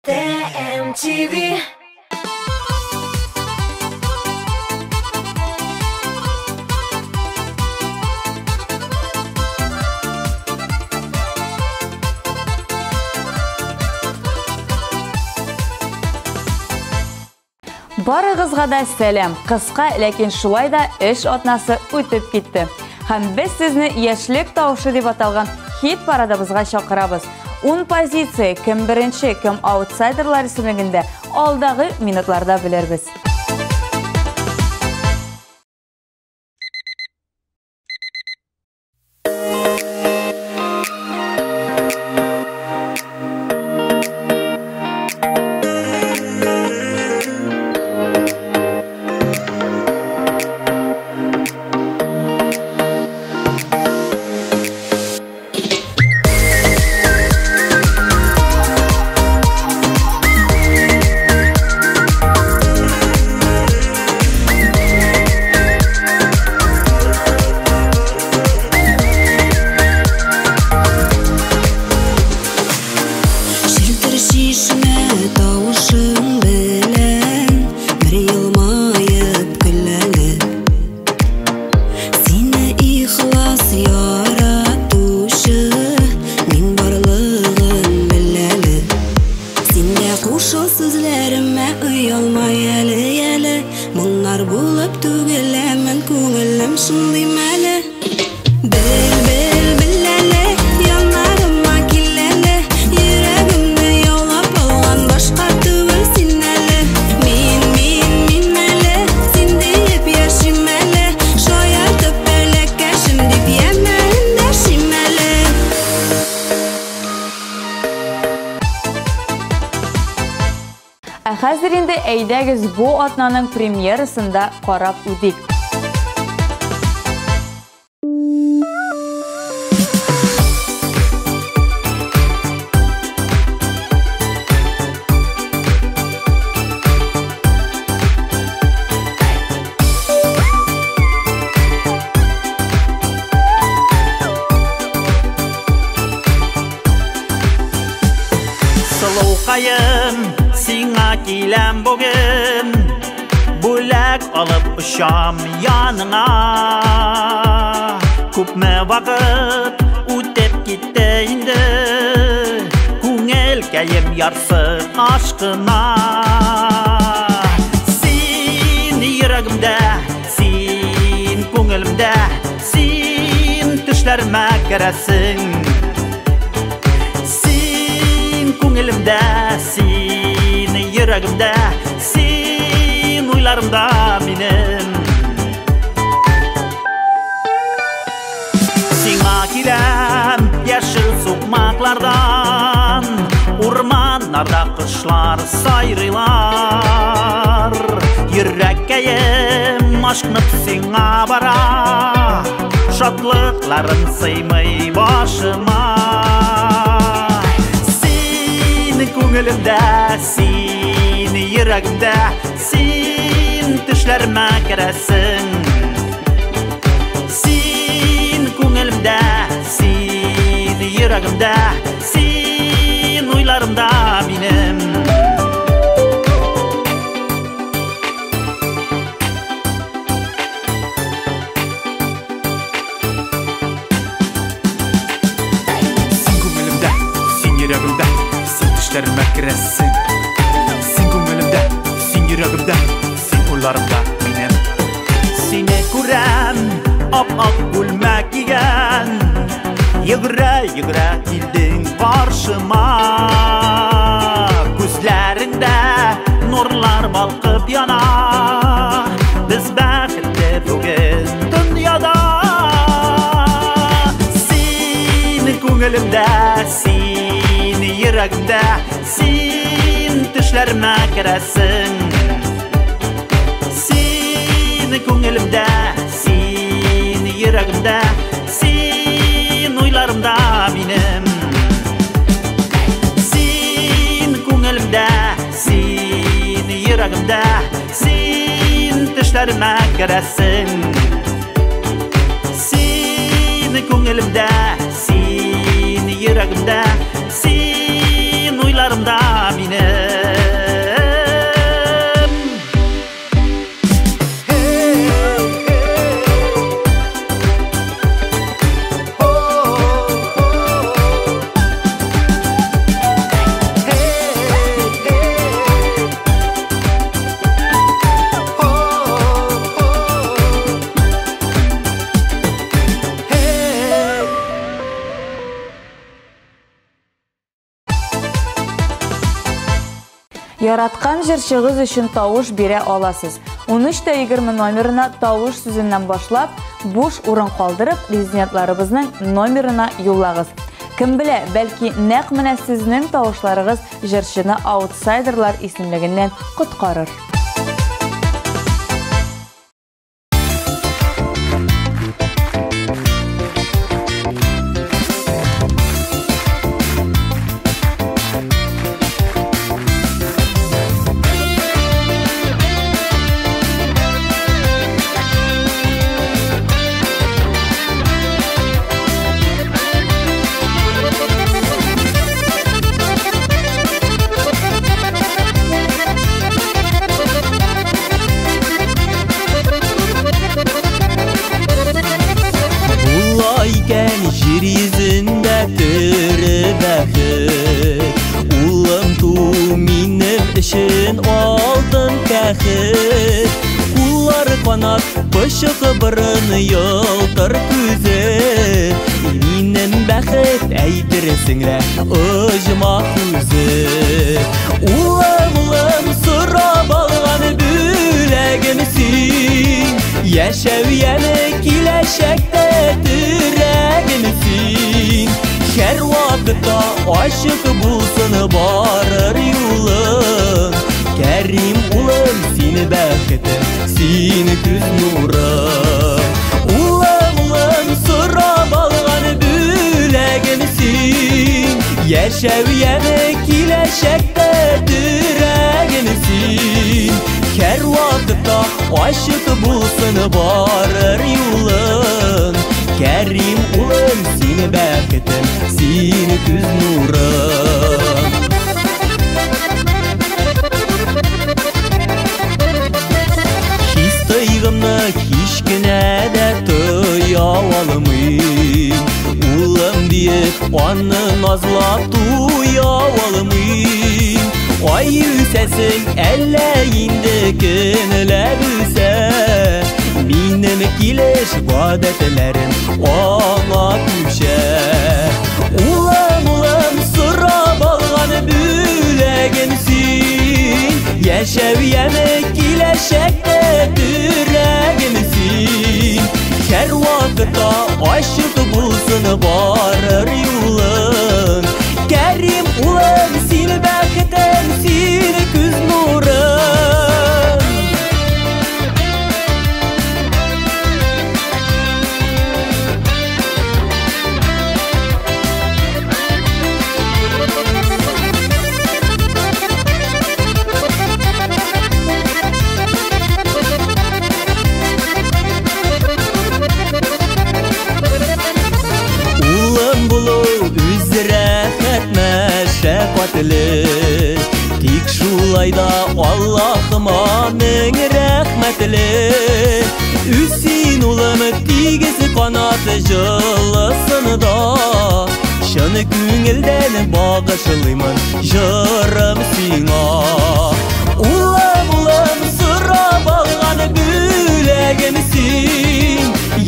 TMTV. Барыгызга да сәлем. Кыска, ләкин шулай да эш атнасы үтеп китте. Һәм без сезне яшьлек тавышы дип аталган хит парадыбызга чакырабыз. 10 позиция, кем беренче, кем аутсайдерлар исемлегендә алдагы минутларда белербез. Хәзер инде әйдәгез бу атнаның премьерасында карап үдик. Сиңа киләм бүген, бүләк алып ұшам яныңа. Күпме вакыт үтеп китте инде, күңел кәем ярсып ашкына. Син йөрәгемдә, син күңелемдә, син төшләремә керәсең. Син күңелемдә, син йөрәгемдә, син уйларымда минем. Сиңа киләм яшел сукмаклардан, урманнарда кошлар сайрыйлар. Йөрәккәем ашкынып сиңа бара, шатлыкларым сыймый башыма. Күңелемдә, син йөрәгемдә, син төшләремә керәсең. Син күңелемдә, син йөрәгемдә, син уйларымда минем. Син күңелемдә, син йөрәгемдә, төшләремә керәсең. Син күңелемдә, син йөрәгемдә, син уйларымда минем. Сине күрәм, ап-ак күлмәк кигән, йөгерә-йөгерә килдең каршыма. Күзләреңдә нурлар балкып яна, без бәхетле бүген дөньяда. Син күңелемдә, син йөрәгемдә, син төшләремә керәсең. Син күңелемдә, син йөрәгемдә, син уйларымда минем. Син күңелемдә, син йөрәгемдә, син төшләремә керәсең. Син күңелемдә, син йөрәгемдә, син уйларымда минем. Яраткан җырчыгыз өчен тавыш бирә аласыз. 13-20 номерына тавыш сүзеннән башлап, буш урын калдырып, резидентларыбызның номерына юллагыз. Кем белә, бәлки нәкъ менә сезнең тавышларыгыз җырчыны аутсайдерлар исемлегеннән коткарыр. Пышығы бұрын елтыр күзі, Минем бәхет әйдірсіңлі ұжыма күзі. Улым сұрап алған бүләгімсің, Яшәуяны киләшәкті түрәгімсің. Кәр вақытта ашық булсын барыр юлың, Кәрим улым сені бәхетім, сені күз нұрым. Улым сұрап алған бүләгімсің, Яшәуяны киләшәкті түрәгімсің. Кәр вақытта ашық булсын барыр юлың, Кәрим улым сені бәхетім, сені күз нұрым. Кишкіне дә тыя алымын, Улым дейіп, аны назлап туя алымын. Ай үсәсің, әллә инде көнләп үсә, Минем килеш гадәтләрем аңа күчә. Улым сұрап алған бүләгімсің, Яшәуяны киләшәкті түрәгімсің. Кәр вақытта ашық булсын барыр юлың, Кәрим улым сені бәхетім, сені күз нұрым. Тик шулайда Аллахыма мең рәхмәтле. Үсин улым тигез канаты жылысында, Шыны күңелдән багышлыймын жырым сиңа. Улым сұрап алған бүләгімсің,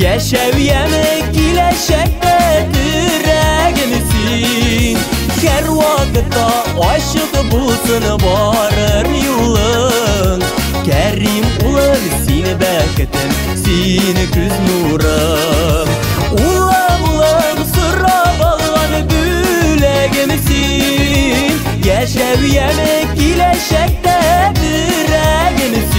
Яшәуяны киләшәкті түрәгімсің. Кәр вақытта ашық булсын барыр юлың, Кәрим улым сені бәхетім, сені күз нұрым. Улым сұрап алған бүләгімсің, Яшәуяны киләшәкті түрәгімсің.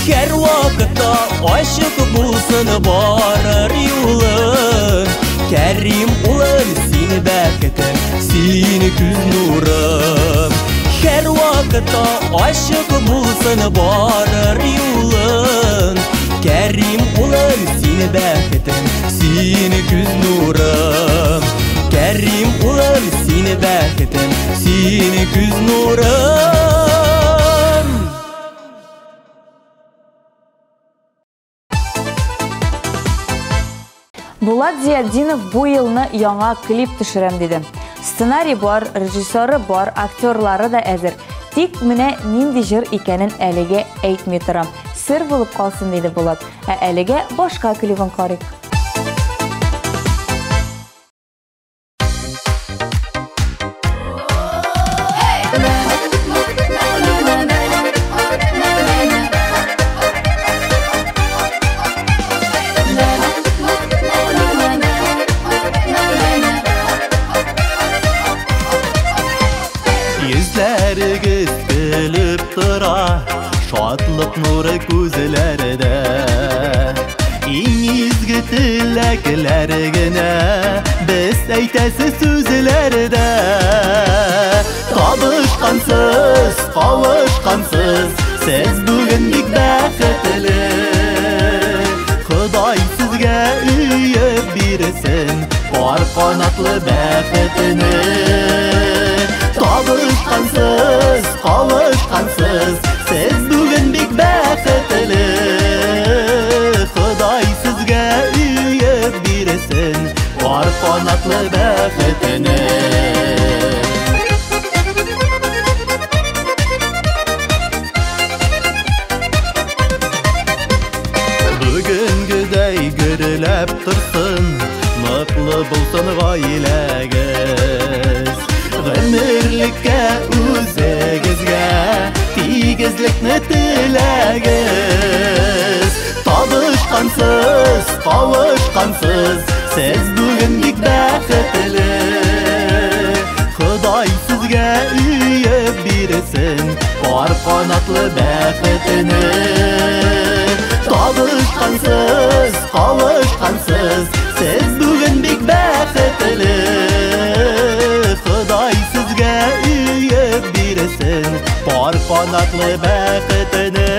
Кәр вақытта ашық булсын барыр юлың, Кәрим улым сені бәхетім, сені күз нұрым. Кәр вақытта ашық булсын барыр юлың, Кәрим улым сені бәхетім, сені күз нұрым. Кәрим улым сені бәхетім, сені күз нұрым. Булат Зияддинов бу елны яңа клип төшерәм диде. Сценарий бар, режиссеры бар, актерлары да әзер. Тик менә нинди җыр икәнен әлегә әйтми торам. Сер булып калсын диде Булат. Ә әлегә башка клибын карыйк. бәрігіз күліп тұра, шатлық нұры көзілерді. Ең изгі тіләкілерігіне біз әйтәсі сөзілерді. Табышқансыз, қауышқансыз, сіз бүгін бек бәқітлі. Құдай сізге үйіп берсін бар қанатлы бәқітіні. Табышқансыз, қауышқансыз, сіз бүгін бек бәқітлі. Құдай сізге үйіп берсін бар қанатлы бәқітіні. Бүгінгідей гүріләп тұрсын, мықлы болсын ғайләгіз. Ғымірлікке өзігізге тигізлікні тіләгіз. Табышқансыз, қауышқансыз, сіз бүгін бек бәқітлі. Құдай сізге үйіп берсін бар қанатлы бәқітіні. Табышқансыз, қауышқансыз, сіз бүгін бек бәқітлі. Құдай сізге үйіп берсін бар қанатлы бәқітіні.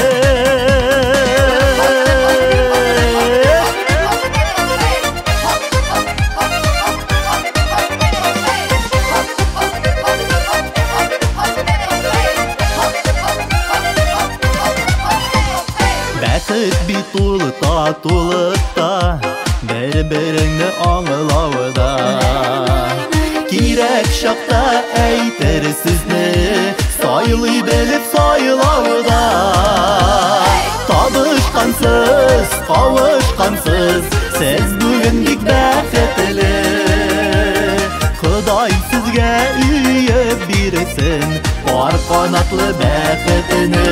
Бәқіт бит улы татулықта, бір-біріңні аңылауыда. Керек шақта әйтер сөзні, сайлы біліп сайлауыда. Табышқансыз, қауышқансыз, сіз бүгін бек бәқітлі. Құдай сізге үйіп берсін бар қанатлы бәқітіні.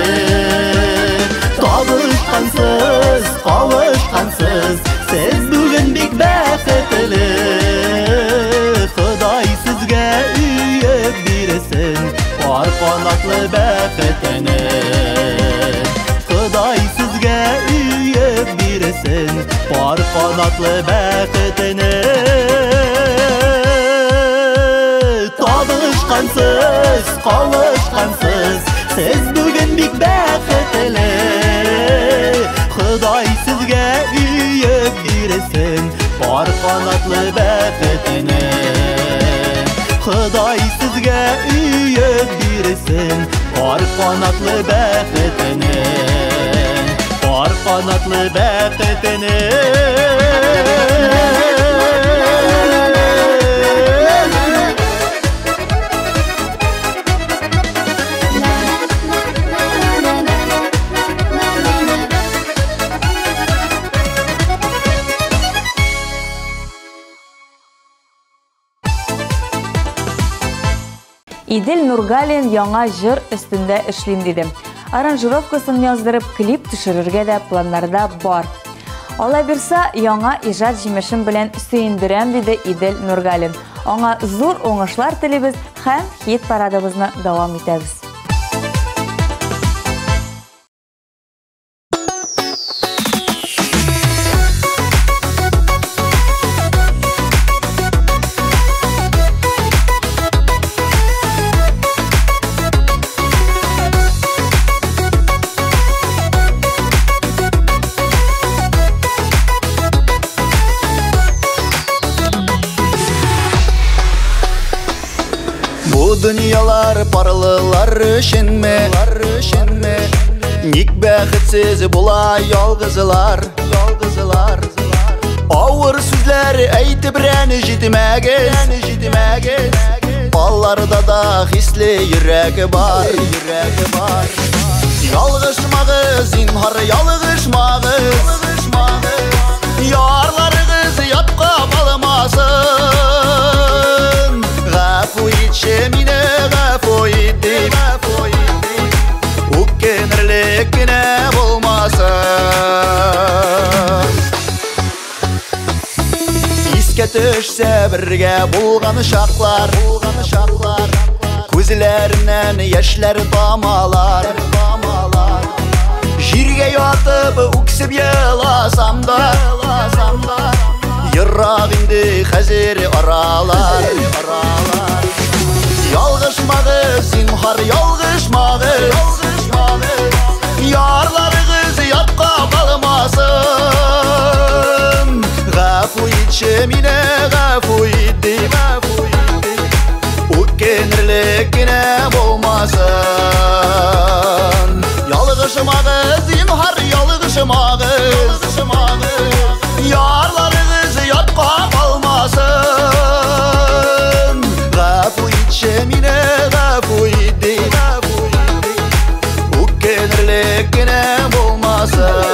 Табышқансыз, қауышқансыз, сіз бүгін бек бәқітлі. Құдай сізге үйіп берсін бар қанатлы бәқітіні. Құдай сізге үйіп берсін бар қанатлы бәқітіні. Табышқансыз, қауышқансыз, сіз бүгін бек бәқітлі. Құдай сізге үйіп берсін бар қанатлы бәқітіні. Құдай сізге үйіп берсін бар қанатлы бәқітіні. Бар қанатлы бәқітіні. Идел Нургалин яңа жыр өстендә эшлим диде. Аранжировкасын яздырып, клип төшерергә дә планнарда бар. Алай бирса, яңа иҗат җимешем белән сөендерәм диде Идел Нургалин. Аңа зур уңышлар телибез һәм хит парадыбызны дәвам итәбез. Dünyalar parılыlar üçünme, ник бәхетсіз була ялгызылар. Ауыр сүзләр әйтеп рәне җитмәгез, балларда да хисле йөрәге бар. Ялгышмагыз, зинһар ялгышмагыз, ярларыгыз ятка калмасын. Гафу итче мине, гафу ит дип, үкенерлек генә булмасын. Искә төшсә бергә булган шаклар, Gözlerinden yaşlar damalar Jirge yatıp uksip yılasam da Yırrak indi hazır aralar Yalgışmağı zinhar yalgışmağı Yarlarınız yatka kalmasın Gafu içimine gafu idi Ukenirlikine bulmasın Yalgışmağı zinhar yalgışmağı Yarlarınız yatka kalmasın Gafu içimine gafu idi Ukenirlikine bulmasın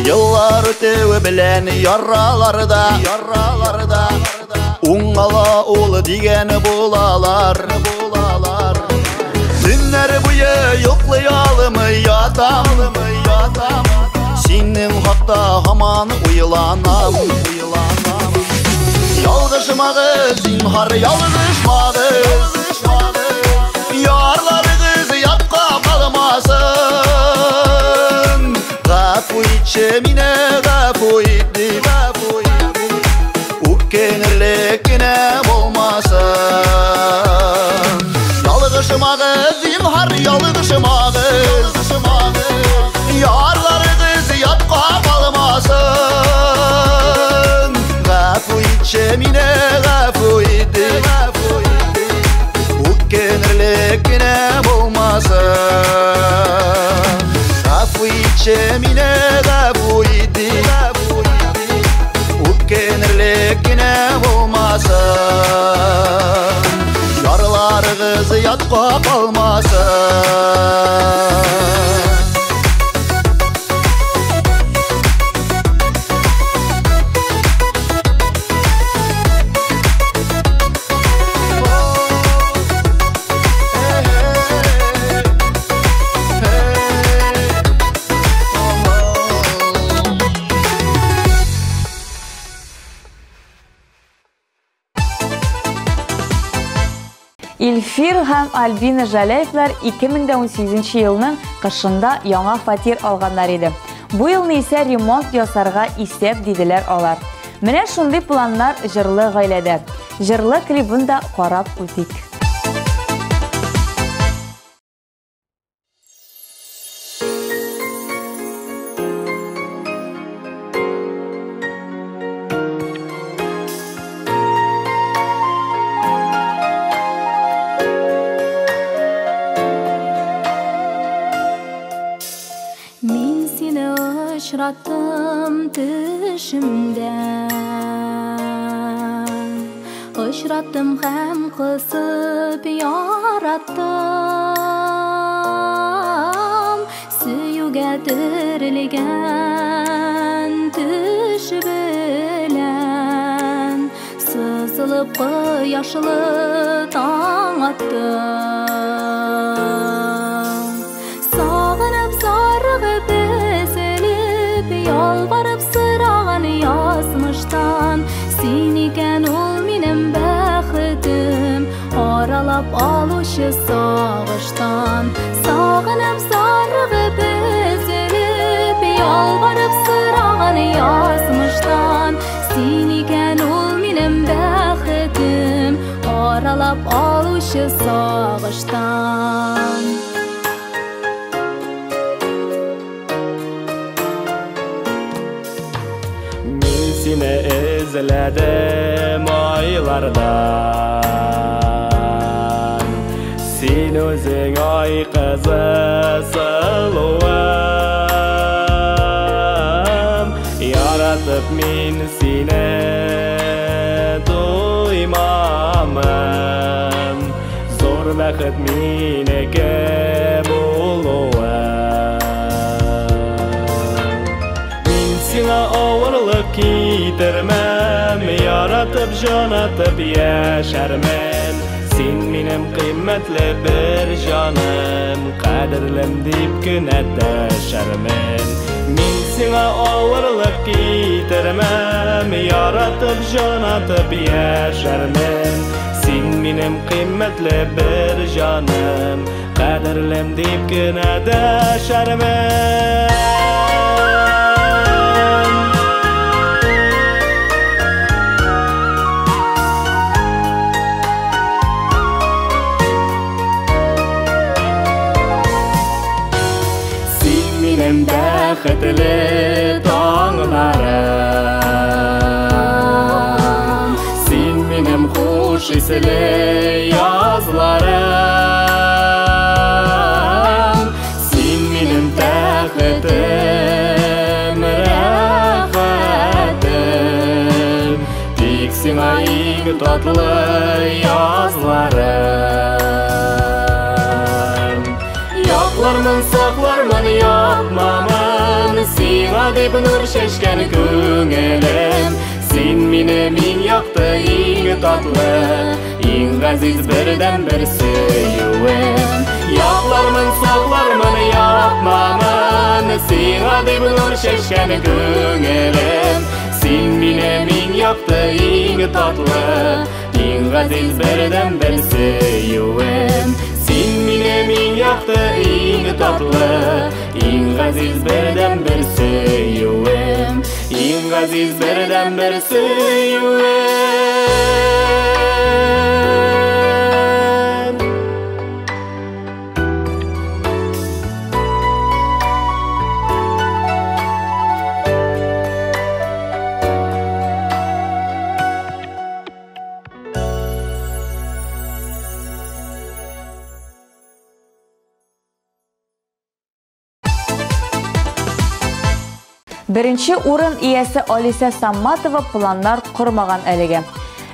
Yıllar ötevi bilen yarralarda Ungala oğlu digen bulalar Günler buyu yoklayalım yatam Senin hakta haman uyulanam Yalgışmağı zinhar yalgışmağı Yarlarınız yatka kalmasın Gafu içimine gafu idi Ukenirlikine bulmasın Yalgışmağı zinhar yalgışmağı Yarlarınız yatka kalmasın Gafu içimine gafu idi Ukenirlikine bulmasın Gafu içimine gafu idi Ukenirlikine bulmasın Yarlarınız yatka kalmasın Илфир һәм Альбина Жаляевлар 2018 елның кышында яңа фатир алганнар иде. Бу елны исә ремонт ясарга исәп диделәр алар. Менә шундый планнар җырлы гаиләдә. Җырлы клипын да карап үтик. Uçrattım düşümden Uçrattım hem kısıp yarattım Süyüge dirilgen düş bilen Sızılıp yaşlı taң attım Sağınıp sarıgıp Yalvarıp sırağını yazmıştan Sen iken ol benim bəxtim Aralap alışı sağıştan Sağınıp sarıgıp üzülüp Yalvarıp sırağını yazmıştan Sen iken ol benim bəxtim Aralap alışı sağıştan Seni izledim aylardan Sen özün ay kızı sılıvam Yaratıp min seni duymamam Zor vakit mineke buluvam Min seni ağırlık gidermem Yaratıp jonatıp yaşarmen Sen benim kıymetli bir canım Kadirlim deyip günedeşermen Min sana ağırlık getirmem Yaratıp jonatıp yaşarmen Sen benim kıymetli bir canım Kadirlim deyip günedeşermen Bäxetli dağlarım Sen benim hoş isli yazlarım Sen benim təxetim, rahatim Tek sana en tatlı yazlarım Yaklarmın, saklarmın, yapmamın Sina deyip nur şeşken köngülüm Sen benim en yaktı, en tatlı En gaziz birden bir söyüvüm Yaklarmın, saklarmın, yapmamın Sina deyip nur şeşken köngülüm Sen benim en yaktı, en tatlı En gaziz birden bir söyüvüm Sen benim en yaktı, en tatlı En gaziz birden bir söyüvüm En gaziz birden bir söyüvüm Birinchi o'rin iyasi Alisa Sammatova planlar qurmagan әлеге.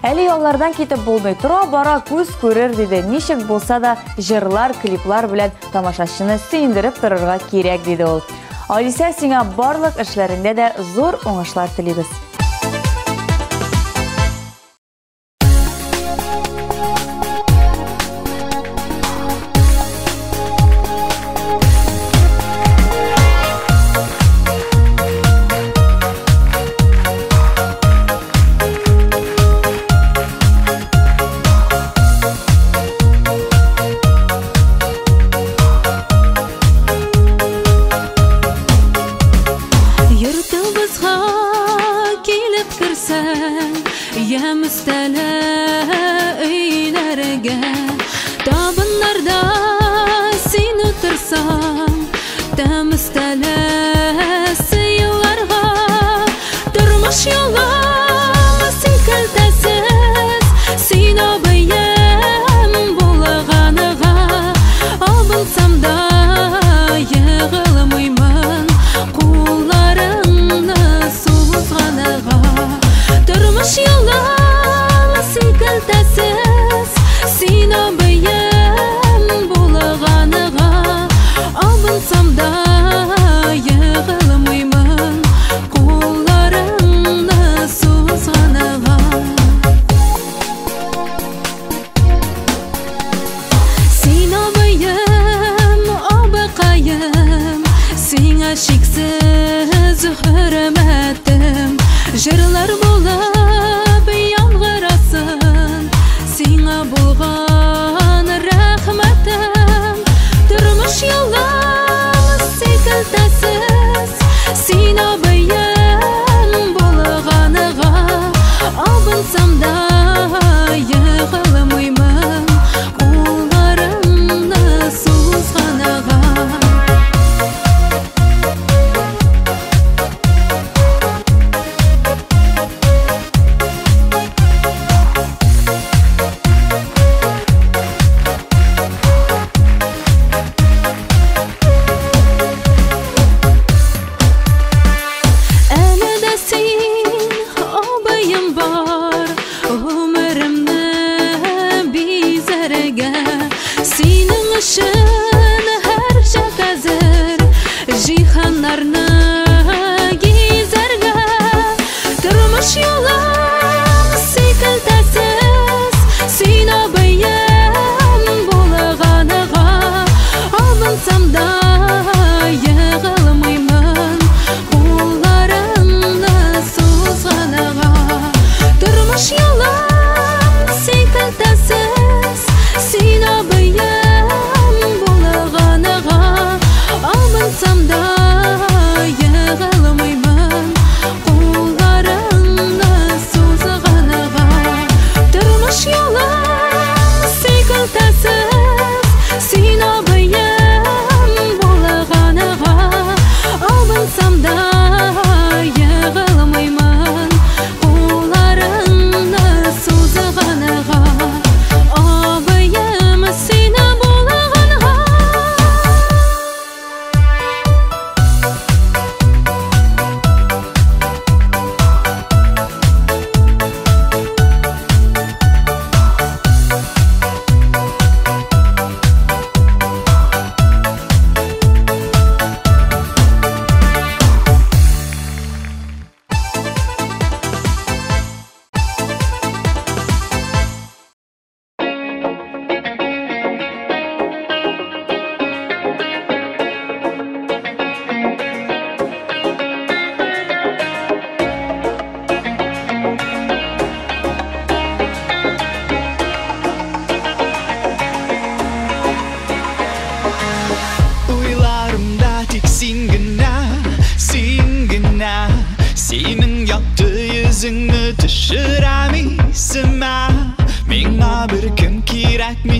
Әлі yollardan ketib bo'lmay tura bara ko'z ko'rar dedi. Nechik bo'lsa da jırlar, kliplar bilan tomoshabini suyundirib turarga kerak dedi ol. Alisa senga barliq ishlaringda da zo'r o'ngishlar tilaymiz. Jırlar bulab yangırasın Sina bulgan rahmetim Durmuş yollarımız sekiltesiz Sina beyen bulganıga Abınsam da yığılmayman Kullarımda suzganıga Cihanlarını gizerge Durmuş yollarımız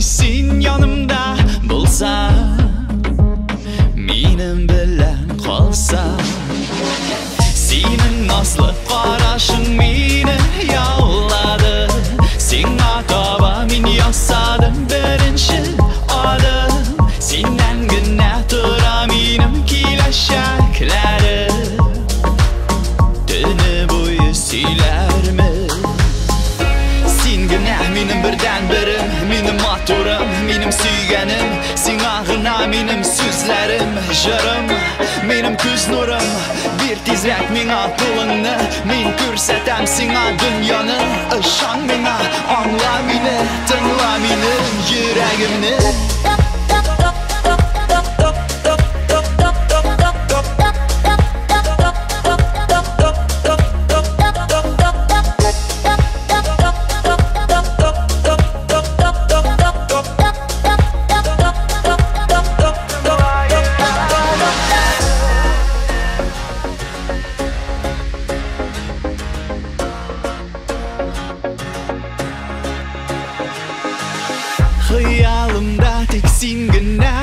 sen yanımda bulsa, menim bilen kalsa. Senin nasıl qarashing meni yağladı. Sen akaba men yasadım birinchi adım. Senden gina tura menim kelaşaklarim. Tuni bo'yi siylarmi? Sen gina menim birdan birim, menim motorim, menim suyganim. Sen ag'ina menim so'zlarim, jirim, menim ko'z nurim. Bir tezrak menga qo'lingni, men ko'rsatam senga dunyoni. Ishon menga, angla meni, tingla mening yuragimni. Hayalimda tek sen gina,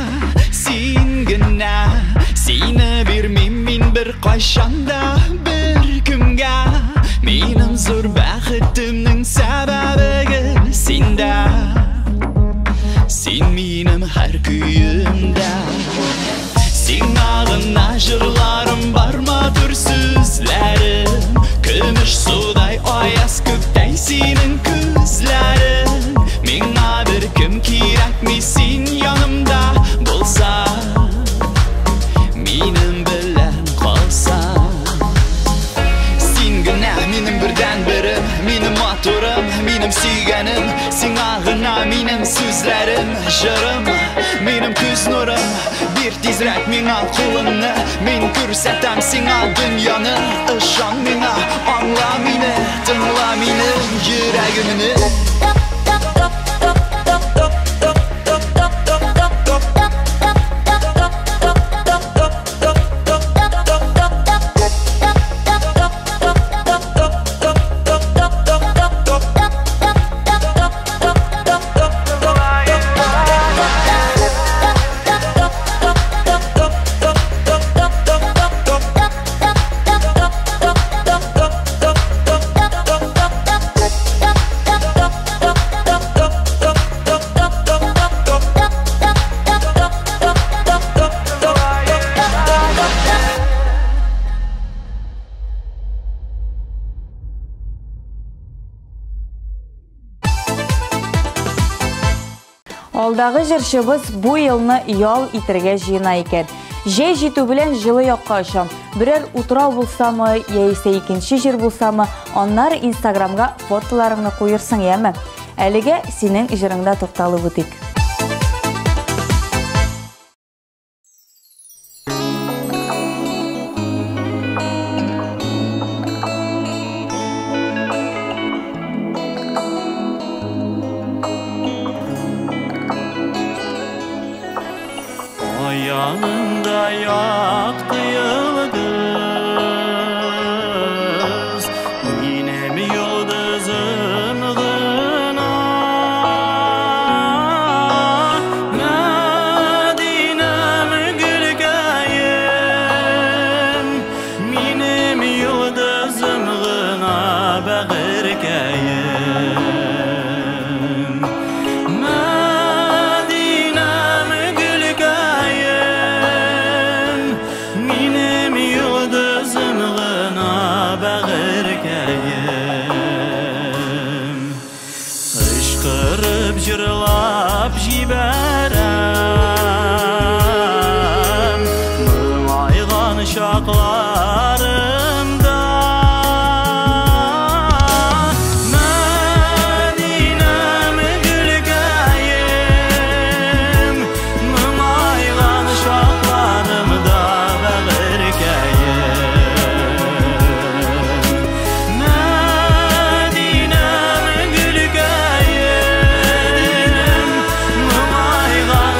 seni bermem men bir qachonda bir kimga. Mening zo'r baxtimning sababi senda. Sen menim har kuyimda. Sen ag'ina jurlarim barmadur so'zlarim. Kumush suvday oyas ko'kday sening ko'zlaring. Menga bir kim kerakmi sen yanımda bo'lsa, menim bilan qolsa. Sen gina menim birdan birim, menim motorim, menim suyganim. Sen ag'ina menim so'zlarim, jirim, menim ko'z nurim. Bir tezrak menga qo'lingni, men ko'rsatam senga dunyoni. Ishon menga, angla meni, tingla mening yuragimni. Алдағы жыршыбыз bu yılны ял итәргә җыена икән. Җәй җитү белән җылы якка очам. Берәр утрау булсамы, яисә икенче җир булсамы, аннары Инстаграмга фотоларыңны куерсың, яме. Әлегә синең җырыңда тукталып үтик. Yanında yaktı yıldız, yine mi yıldızım gına? Medine'm gülgeyim, yine mi yıldızım gına bağırgeyim? Jırlap jiberem Mımaygan şaklarımda Medine'm gülgeyim Mımaygan şaklarımda bağırgeyim Medine'm gülgeyim Mımaygan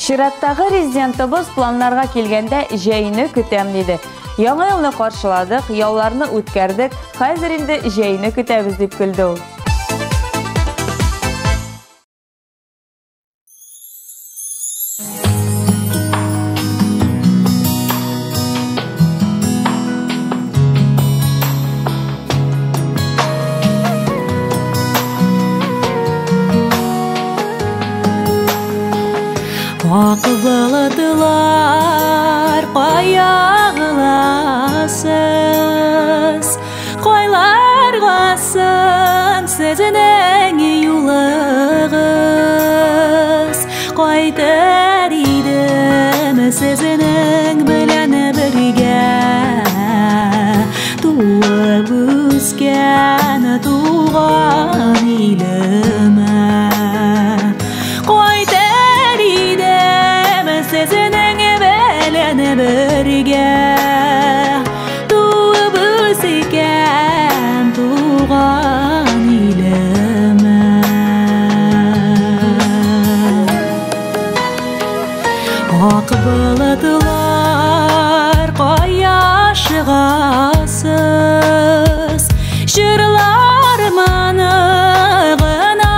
Чираттагы резидентыбыз планнарга килгәндә җәйне көтәм диде. Яңа елны каршыладык, яуларны үткәрдек, хәзер инде җәйне көтәбез дип көлде ул. Акбылыдылар каягыласыз, койларгасын сезенең юлыгыз. Кайтыр идем сезенең белән бергә, туып үскән туган илемә. Сезенең белән бергә, туып үскән туган илемә. Ак болытлар кая чыгасыз, җырлар маны гына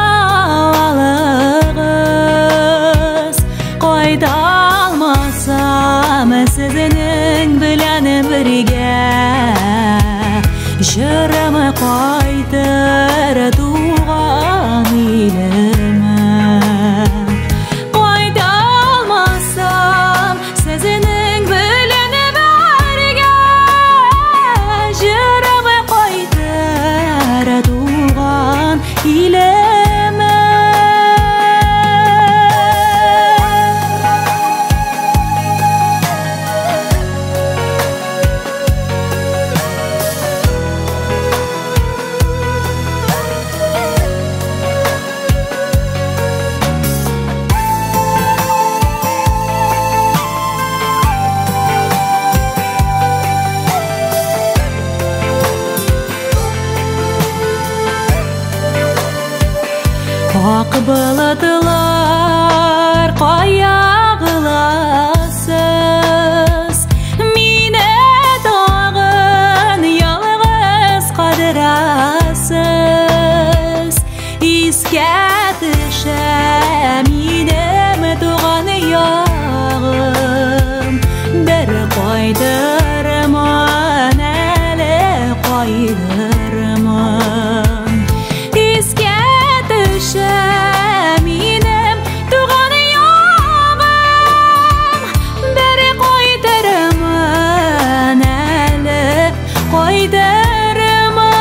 алыгыз. Кайда сезенең белән бергә, җырымы кайтыр туган илемә. Кайта алмасам сезенең белән бергә, җырымы кайтыр туган илемә. Ак болытлар каягыласыз, мине тагын ялгыз кадырасыз. Искә төшә минем туган ягым, бер кайтырмын әле кайтырмын. Искә төшә минем туган ягым, бер кайтырмын әле кайтырмын.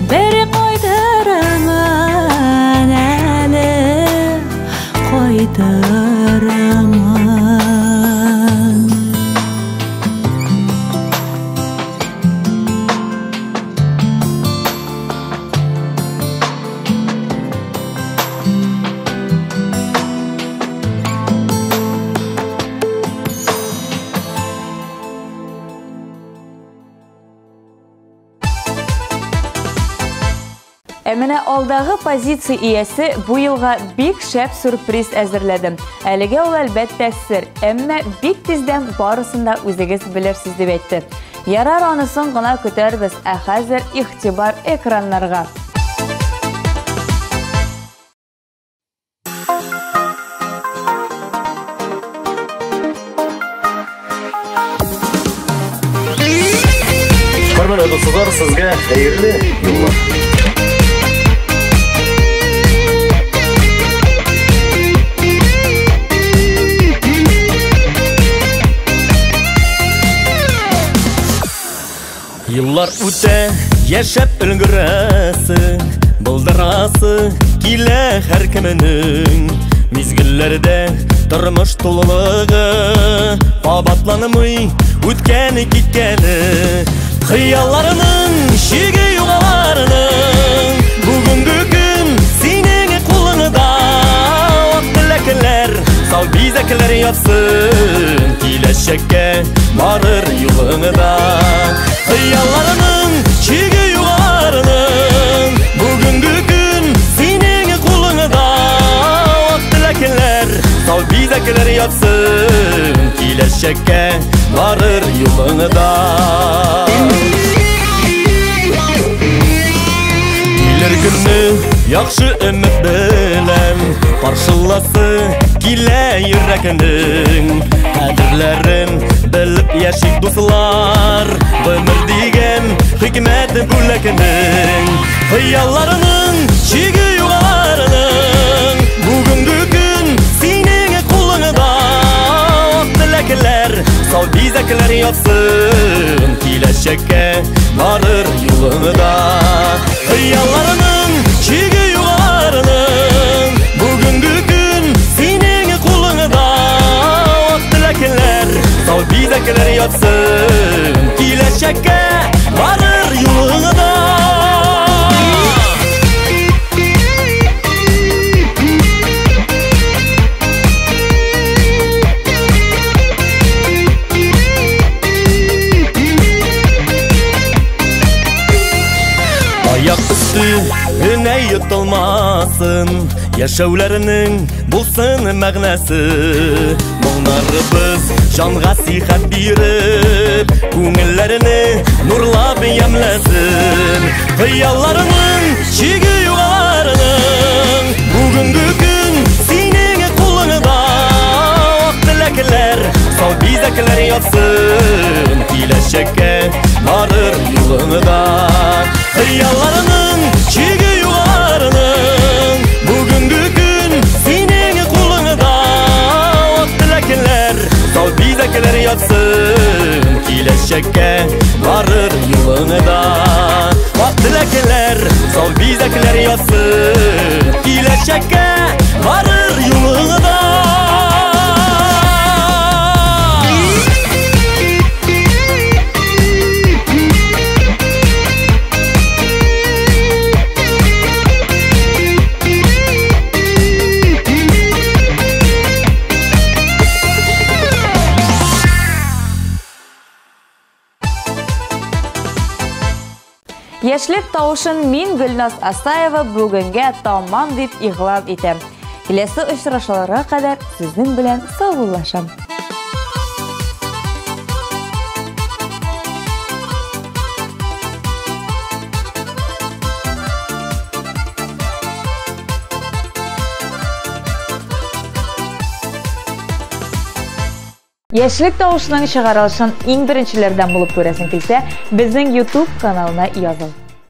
Бер кайтырмын әле кайтырмын. Менә алдагы позиция иясе бу елга бик шәп сюрприз әзерләдем. Әлегә ул әлбәттә сер, әмма бик тиздән барысын да үзегез белерсез дип әйтте. Ярар, анысын гына көтәрбез, ә хәзер игътибар экраннарга. Хөрмәтле дуслар, сезгә хәерле юллар. Yıllar үтә, яшәп өлгерәсе, булдырасы килә һәркемнең. Мизгелләрдә тормыш тулылыгы, кабатланмый үткәне киткәне. Хыялларның чиге югаларның, бүгенге көн синең кулыңда. Ак теләкләр, сау бизәкләр япсын, киләчәккә барыр юлыңда. Хыялларның чиге югаларның, bizdekiler yatsın Kileşekке varır yolunda Gelir günü yaxşı ümit bilen Karşılası kile yürekinin Kadirlerin bilip yaşayık dostlar Ömür digen hikmeti bülekinin Hıyallarının çiği yuvarının Bugünkü gün senin kulluğunda Dilekler sal bizdekiler yapsın Kileşekке varır yolunda Hıyallarının çiği yuvarının Bugünkü gün senin kulluğunda Dilekler sal bizdekiler yapsın Kileşekke varır yolunda Ayak üstü güne yutulmasın Yaşavlarının bulsun məğnəsi Bunları biz canğa sihat birib Көңілlərini nurlab yemlesin Hıyallarının çiği yuvarının Bugünkü gün senin kulluğunda Dilekler sal bizdekiler yapsın Kileşekке varır yolunda Hıyallarının çiği yuvarının Bugünkü gün senin kulluğunda Dilekler sal bizdekiler yatsın Kileşekke varır yolunda Dilekler sal bizdekiler yatsın Kileşekke varır yolunda Яшьлек тавышын мин Гөлназ Асаева бүгенгә тамам дип игълан итәм. Киләсе очрашуларга кадәр сезнең белән саулашам. Яшьлек тавышының чыгарылышын иң беренчеләрдән булып күрәсең килсә, безнең YouTube каналына языл.